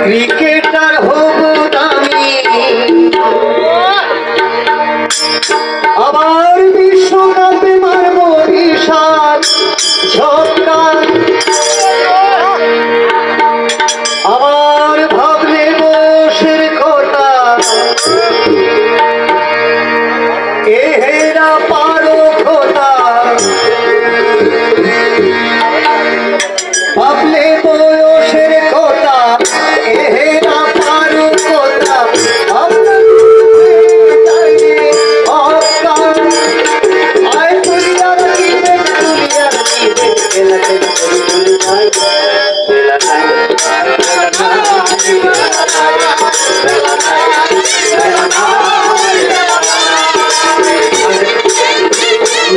cricketer হব দামি আবার বিশ্বকাপে মারব বিশাল ঝটকা আবার ভাবলে বসের কথা এহেরা পারো খোদা ভাবলে বয়সের কথা এহেরা পারো খোদা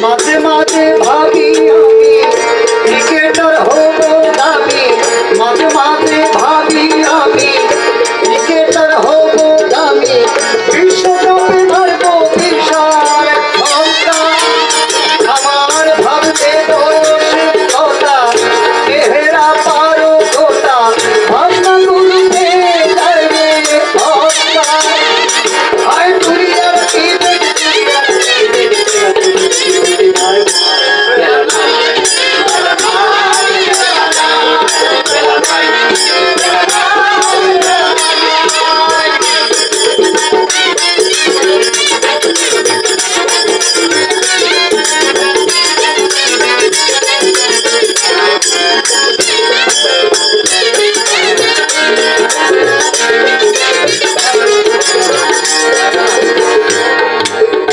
মাঝে মাঝে ভাবি আমি ক্রিকেটার হব দামি মাঝে মাঝে ভাবি আমি ক্রিকেটার হব দামি বিশ্বকাপে মারব বিশাল ঝটকা আমার ভাবতে বয়সের কথা এহেরা পারো কথা ভাবনা করতে যাবে ঝটকা আয় দুনিয়ার কি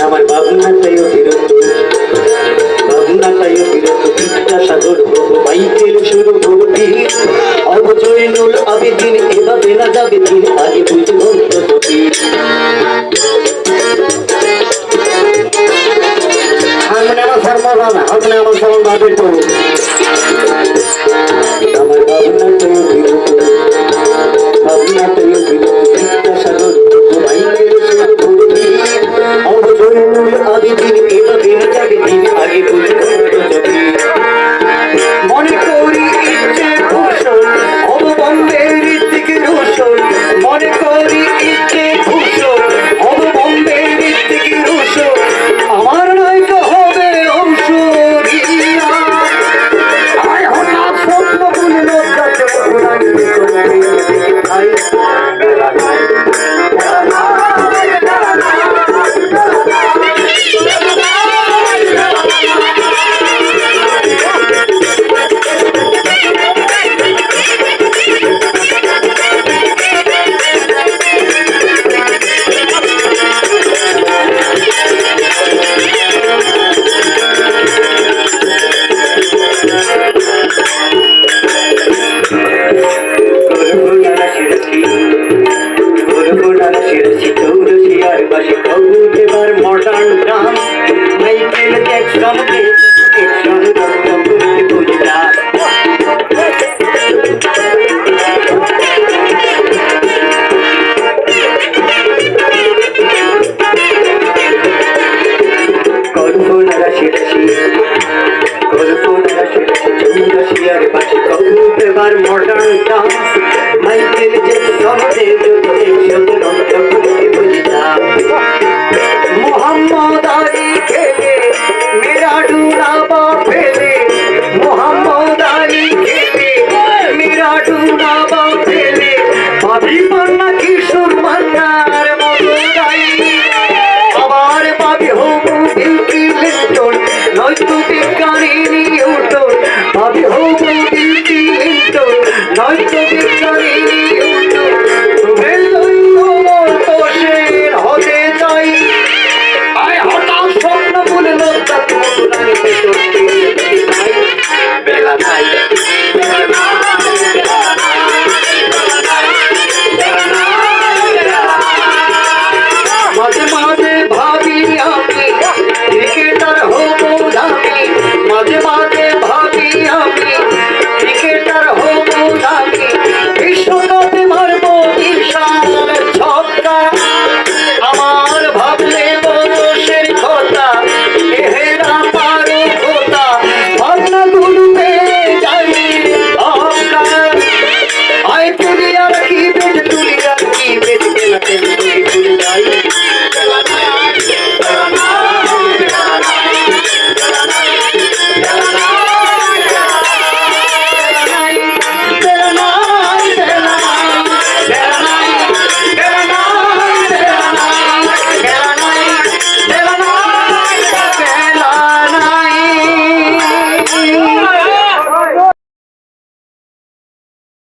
আমার ভাবনাটাই বিরত বিদ্যাসাগর মাইকেল শুরু করবি অবজয়নুল আবেদিন এভাবে না যাবে দিন আগে বুঝবো আমার ভাবনাটাই বিরত বিদ্যাসাগর মাইকেল শুরু করবি অবজয়নুল আবেদিন এভাবে না যাবে দিন আগে বুঝবো মনে করি ইচ্ছে ভূষণ অববম্বের দিকে রোশন মনে করি ইচ্ছে ভূষণ অববম্বের দিকে রোশন আমার নায়িকা হবে অংশ হঠাৎ স্বপ্ন বলে লজ্জাতে মডার্ন ডান্স মাইকেল জ্যাকসনকে কল্পনারা শিরছি চৌরাশিয়ার পাশে কবুতর মডার্ন ডান্স মাইকেল জ্যাকসনকে